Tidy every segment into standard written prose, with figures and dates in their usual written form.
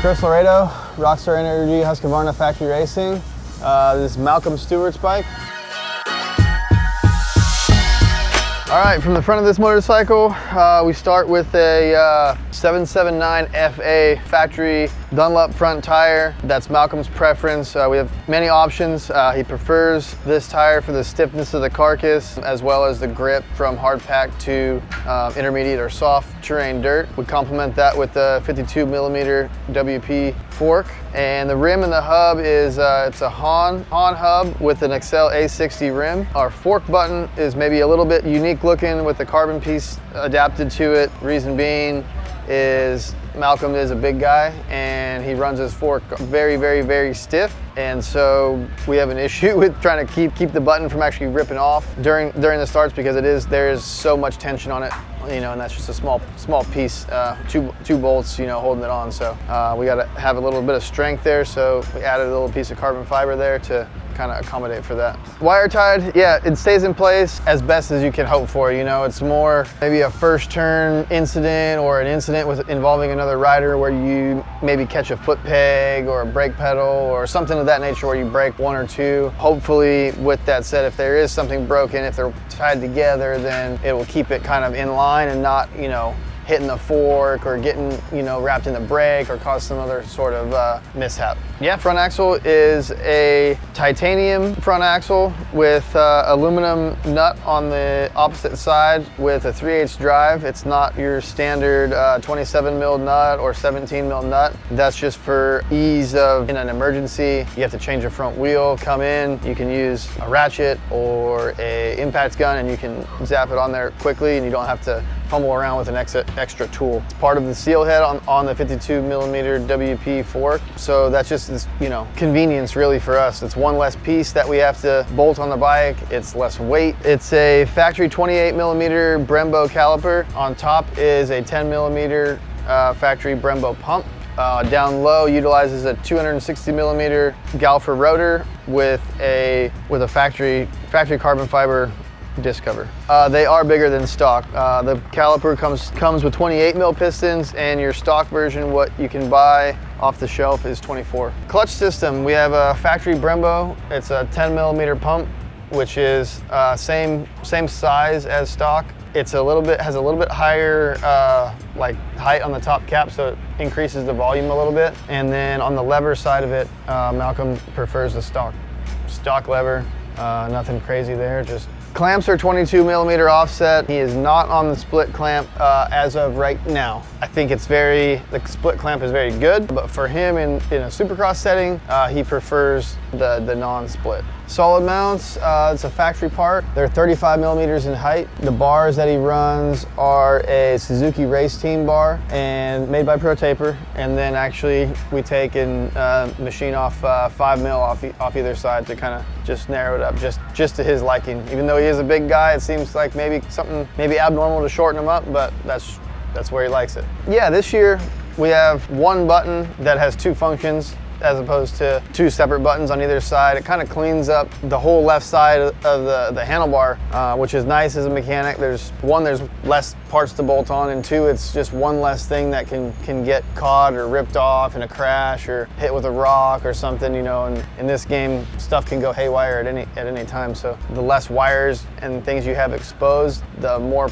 Chris Loredo, Rockstar Energy Husqvarna Factory Racing. This is Malcolm Stewart's bike. All right, from the front of this motorcycle, we start with a 779 FA factory Dunlop front tire. That's Malcolm's preference. We have many options. He prefers this tire for the stiffness of the carcass, as well as the grip from hard pack to intermediate or soft terrain dirt. We complement that with the 52 millimeter WP fork. And the rim and the hub is it's a Han hub with an Excel A60 rim. Our fork button is maybe a little bit unique looking with the carbon piece adapted to it. Reason being is Malcolm is a big guy and he runs his fork very, very, very stiff. And so we have an issue with trying to keep the button from actually ripping off during the starts, because there is so much tension on it, you know, and that's just a small piece, two bolts, you know, holding it on. So we got to have a little bit of strength there. So we added a little piece of carbon fiber there to kind of accommodate for that. Wire tied, yeah, it stays in place as best as you can hope for. You know, it's more maybe a first turn incident or an incident involving another rider where you maybe catch a foot peg or a brake pedal or something of that nature where you break one or two. Hopefully, with that said, if there is something broken, if they're tied together, then it will keep it kind of in line and not, you know, hitting the fork or getting, you know, wrapped in the brake or cause some other sort of mishap. Yeah, front axle is a titanium front axle with aluminum nut on the opposite side with a 3/8 drive. It's not your standard 27 mil nut or 17 mil nut. That's just for ease of in an emergency. You have to change your front wheel, come in, you can use a ratchet or a impact gun and you can zap it on there quickly and you don't have to fumble around with an extra tool. It's part of the seal head on the 52 millimeter WP fork. So that's just this, you know, convenience really for us. It's one less piece that we have to bolt on the bike. It's less weight. It's a factory 28 millimeter Brembo caliper. On top is a 10 millimeter factory Brembo pump. Down low utilizes a 260 millimeter Galfer rotor with a factory carbon fiber disc cover. They are bigger than stock. The caliper comes with 28 mil pistons, and your stock version, what you can buy off the shelf, is 24. Clutch system, we have a factory Brembo. It's a 10 millimeter pump, which is same size as stock. It's has a little bit higher like height on the top cap, so it increases the volume a little bit. And then on the lever side of it, Malcolm prefers the stock lever. Nothing crazy there, just clamps are 22 millimeter offset. He is not on the split clamp as of right now. I think the split clamp is very good, but for him in a supercross setting, he prefers the non-split. Solid mounts, it's a factory part. They're 35 millimeters in height. The bars that he runs are a Suzuki Race Team bar and made by Pro Taper. And then actually we take and machine off 5 mil off either side to kind of just narrow it up just to his liking. Even though he is a big guy, it seems like maybe something abnormal to shorten him up, but that's where he likes it. Yeah, this year we have one button that has two functions, as opposed to two separate buttons on either side. It kind of cleans up the whole left side of the handlebar, which is nice as a mechanic. There's less parts to bolt on, and two, it's just one less thing that can get caught or ripped off in a crash or hit with a rock or something, you know. And in this game, stuff can go haywire at any time. So the less wires and things you have exposed, the more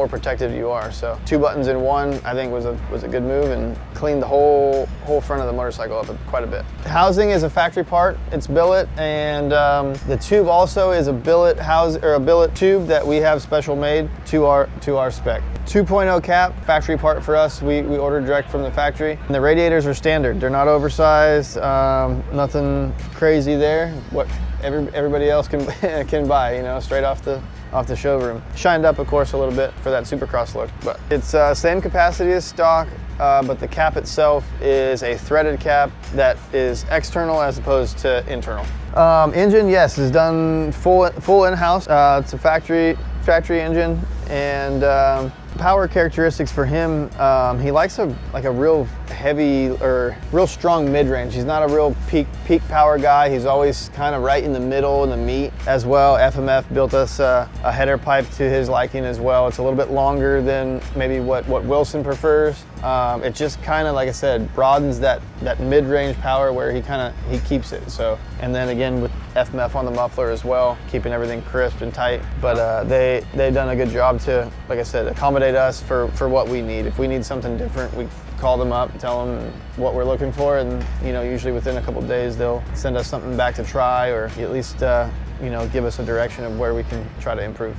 protected you are. So two buttons in one, I think was a good move and cleaned the whole front of the motorcycle up quite a bit. The housing is a factory part. It's billet, and the tube also is a billet tube that we have special made to our spec. 2.0 cap, factory part for us. We ordered direct from the factory. And the radiators are standard. They're not oversized. Nothing crazy there. What everybody else can buy, you know, straight off the showroom. Shined up, of course, a little bit for that supercross look, but it's same capacity as stock, but the cap itself is a threaded cap that is external as opposed to internal. Engine, yes, is done full in-house. It's a factory engine. And power characteristics for him, he likes a real heavy or real strong mid-range. He's not a real peak power guy. He's always kind of right in the middle in the meat as well. FMF built us a header pipe to his liking as well. It's a little bit longer than maybe what Wilson prefers. It just kind of, like I said, broadens that mid-range power where he keeps it. So, and then again with FMF on the muffler as well, keeping everything crisp and tight. But they've done a good job to, like I said, accommodate us for what we need. If we need something different, we call them up, tell them what we're looking for, and usually within a couple of days they'll send us something back to try, or at least give us a direction of where we can try to improve.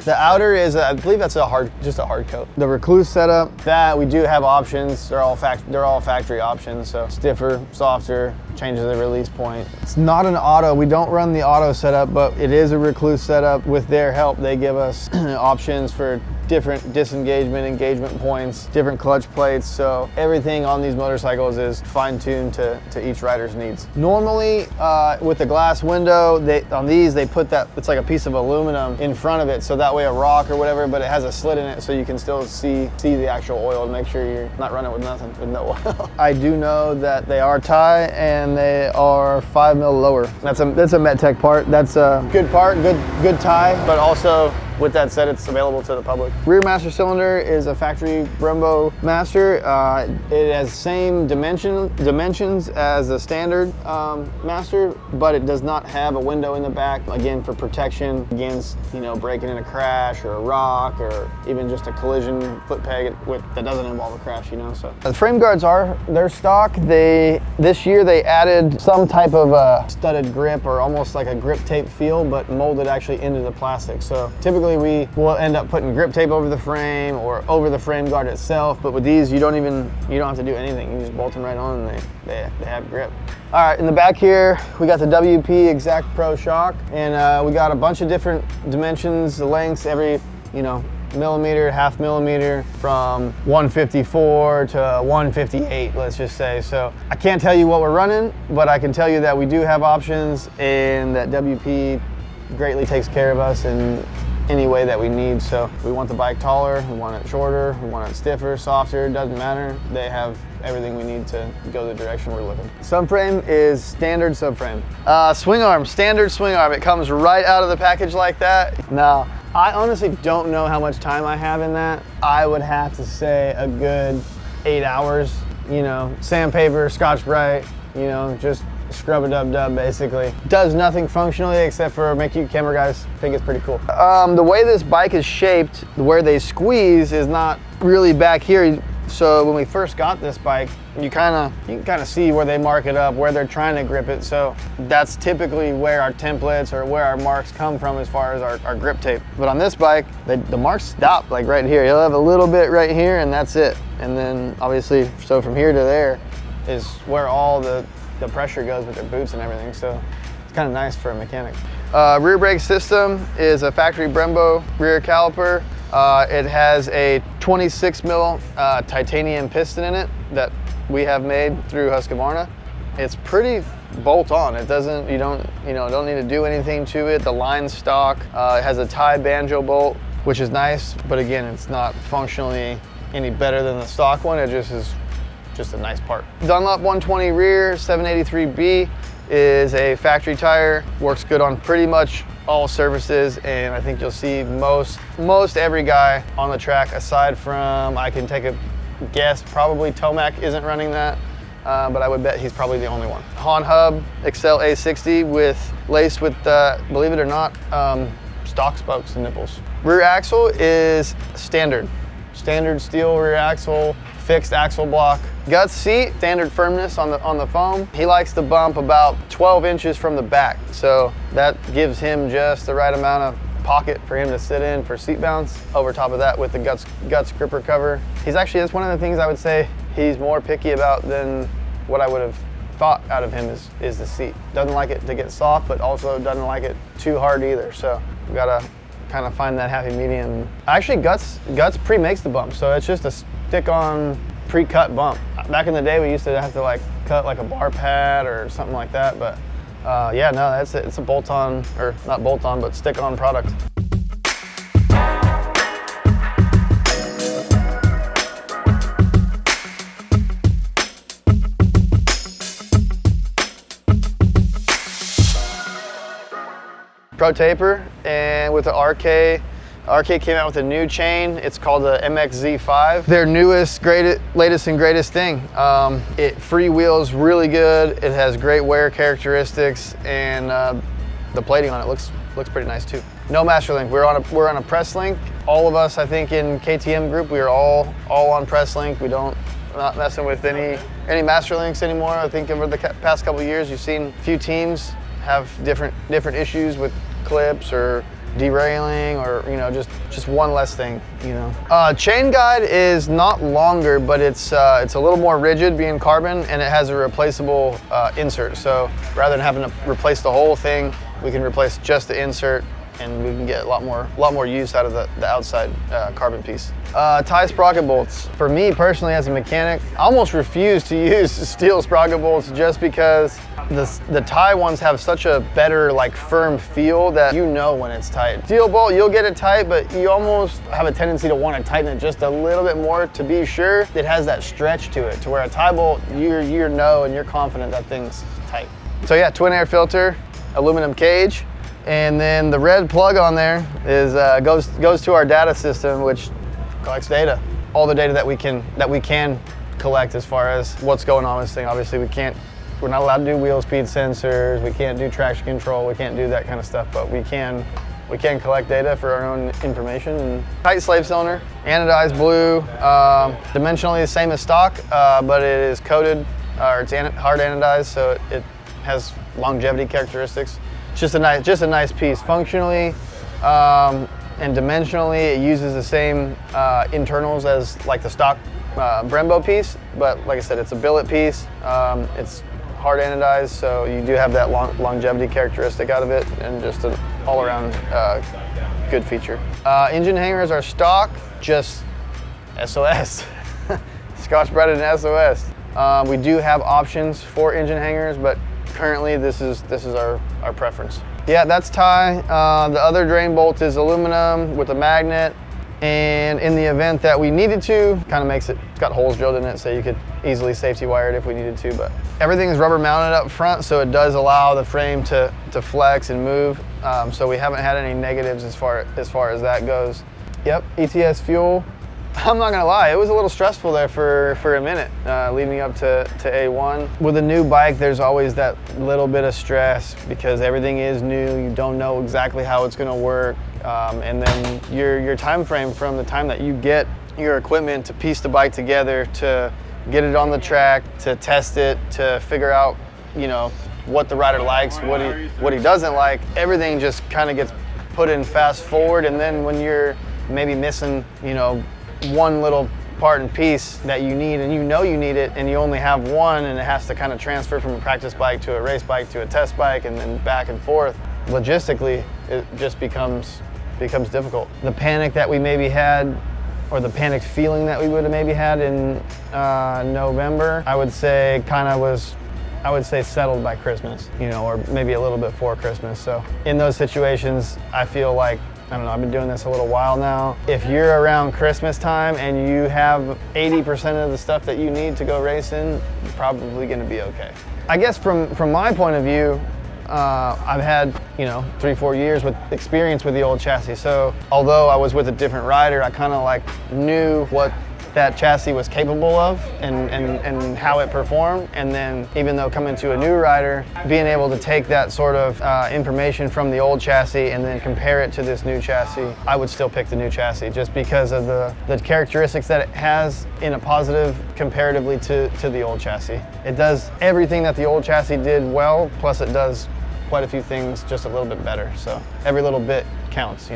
The outer is, I believe that's just a hard coat. The Recluse setup, that we do have options. They're all factory options. So stiffer, softer, changes the release point. It's not an auto. We don't run the auto setup, but it is a Recluse setup. With their help, they give us options for different disengagement, engagement points, different clutch plates. So everything on these motorcycles is fine-tuned to each rider's needs. Normally, with the glass window, on these they put that, it's like a piece of aluminum in front of it, so that way a rock or whatever, but it has a slit in it so you can still see the actual oil and make sure you're not running with nothing, with no oil. I do know that they are tie and they are 5 mil lower. That's a MetTech part. That's a good part, good tie, but also with that said, it's available to the public. Rear master cylinder is a factory Brembo master. It has same dimensions as a standard master, but it does not have a window in the back, again, for protection against breaking in a crash or a rock or even just a collision foot peg that doesn't involve a crash. So the frame guards they're stock. This year they added some type of a studded grip or almost like a grip tape feel, but molded actually into the plastic. So typically we will end up putting grip tape over the frame or over the frame guard itself, but with these you don't have to do anything. You just bolt them right on and they have grip. All right, in the back here we got the WP Exact Pro shock, and we got a bunch of different dimensions, the lengths, every millimeter, half millimeter, from 154 to 158, let's just say. So I can't tell you what we're running, but I can tell you that we do have options, and that WP greatly takes care of us in any way that we need. So we want the bike taller, we want it shorter, we want it stiffer, softer, doesn't matter. They have everything we need to go the direction we're looking. Subframe is standard subframe. Swing arm, standard swing arm. It comes right out of the package like that. Now, I honestly don't know how much time I have in that. I would have to say a good 8 hours, sandpaper, Scotch-Brite, just scrub a dub basically. Does nothing functionally except for make you camera guys think it's pretty cool. The way this bike is shaped, where they squeeze is not really back here. So when we first got this bike, you can kind of see where they mark it up, where they're trying to grip it. So that's typically where our templates or where our marks come from as far as our grip tape. But on this bike, the marks stop like right here. You'll have a little bit right here and that's it. And then obviously, so from here to there is where all the pressure goes with their boots and everything. So it's kind of nice for a mechanic. Rear brake system is a factory Brembo rear caliper. It has a 26 mil titanium piston in it that we have made through Husqvarna. It's pretty bolt on. It doesn't, you don't need to do anything to it. The line stock. It has a tie banjo bolt, which is nice, but again, it's not functionally any better than the stock one. It just is just a nice part. Dunlop 120 rear 783B is a factory tire. Works good on pretty much all surfaces, and I think you'll see most every guy on the track, aside from, I can take a guess, probably Tomac isn't running that, but I would bet he's probably the only one. Han Hub Excel A60 laced with, believe it or not, stock spokes and nipples. Rear axle is standard steel rear axle, fixed axle block. Guts seat, standard firmness on the foam. He likes to bump about 12 inches from the back, so that gives him just the right amount of pocket for him to sit in for seat bounce. Over top of that with the guts gripper cover. That's one of the things I would say he's more picky about than what I would have thought out of him is the seat. Doesn't like it to get soft, but also doesn't like it too hard either. So we gotta kind of find that happy medium. Actually, Guts pre-makes the bump, so it's just a stick-on pre-cut bump. Back in the day, we used to have to cut like a bar pad or something like that, but yeah, no, that's it. It's a bolt-on, or not bolt-on, but stick-on product. Pro taper, and with the RK came out with a new chain. It's called the MXZ5. Their newest, latest and greatest thing. It freewheels really good. It has great wear characteristics, and the plating on it looks pretty nice too. No master link. We're on a press link. All of us, I think, in KTM group, we are all on press link. We're not messing with any master links anymore. I think over the past couple of years, you've seen a few teams have different issues with clips or derailing, or just one less thing. Chain guide is not longer, but it's a little more rigid, being carbon, and it has a replaceable insert. So rather than having to replace the whole thing, we can replace just the insert, and we can get a lot more use out of the outside carbon piece. Tie sprocket bolts. For me personally, as a mechanic, I almost refuse to use steel sprocket bolts just because the tie ones have such a better, like, firm feel that you know when it's tight. Steel bolt, you'll get it tight, but you almost have a tendency to want to tighten it just a little bit more to be sure it has that stretch to it, to where a tie bolt, you know and you're confident that thing's tight. So yeah, twin air filter, aluminum cage, and then the red plug on there is goes to our data system, which collects data, all the data that we can collect as far as what's going on with this thing. Obviously, we're not allowed to do wheel speed sensors. We can't do traction control. We can't do that kind of stuff, but we can collect data for our own information. And tight slave cylinder, anodized blue, dimensionally the same as stock, but it is coated, or it's hard anodized, so it has longevity characteristics. It's just a nice piece. Functionally and dimensionally, it uses the same internals as like the stock Brembo piece, but like I said, it's a billet piece. It's hard anodized, so you do have that longevity characteristic out of it, and just an all-around good feature. Engine hangers are stock, just SOS. Scotch-branded and SOS. We do have options for engine hangers, but currently this is our preference. Yeah, that's tie. The other drain bolt is aluminum with a magnet, and in the event that we needed to, kind of makes it, it's got holes drilled in it, so you could easily safety wire it if we needed to, but everything is rubber mounted up front, so it does allow the frame to flex and move, so we haven't had any negatives as far as that goes. Yep, ETS fuel. I'm not gonna lie, it was a little stressful there for a minute, leading up to A1. With a new bike, there's always that little bit of stress because everything is new. You don't know exactly how it's gonna work. And then your time frame from the time that you get your equipment to piece the bike together, to get it on the track, to test it, to figure out, what the rider likes, what he doesn't like, everything just kind of gets put in fast forward. And then when you're maybe missing, one little part and piece that you need, and you need it, and you only have one, and it has to kind of transfer from a practice bike to a race bike to a test bike, and then back and forth. Logistically, it just becomes difficult. The panic that we maybe had, or the panicked feeling that we would have maybe had in November, I would say settled by Christmas, or maybe a little bit before Christmas. So in those situations, I feel like, I don't know, I've been doing this a little while now. If you're around Christmas time and you have 80% of the stuff that you need to go racing, you're probably gonna be okay. I guess from my point of view, I've had, 3-4 years with experience with the old chassis. So although I was with a different rider, I kind of knew what that chassis was capable of and how it performed. And then even though coming to a new rider, being able to take that sort of information from the old chassis and then compare it to this new chassis, I would still pick the new chassis just because of the characteristics that it has in a positive comparatively to the old chassis. It does everything that the old chassis did well, plus it does quite a few things just a little bit better. So every little bit counts,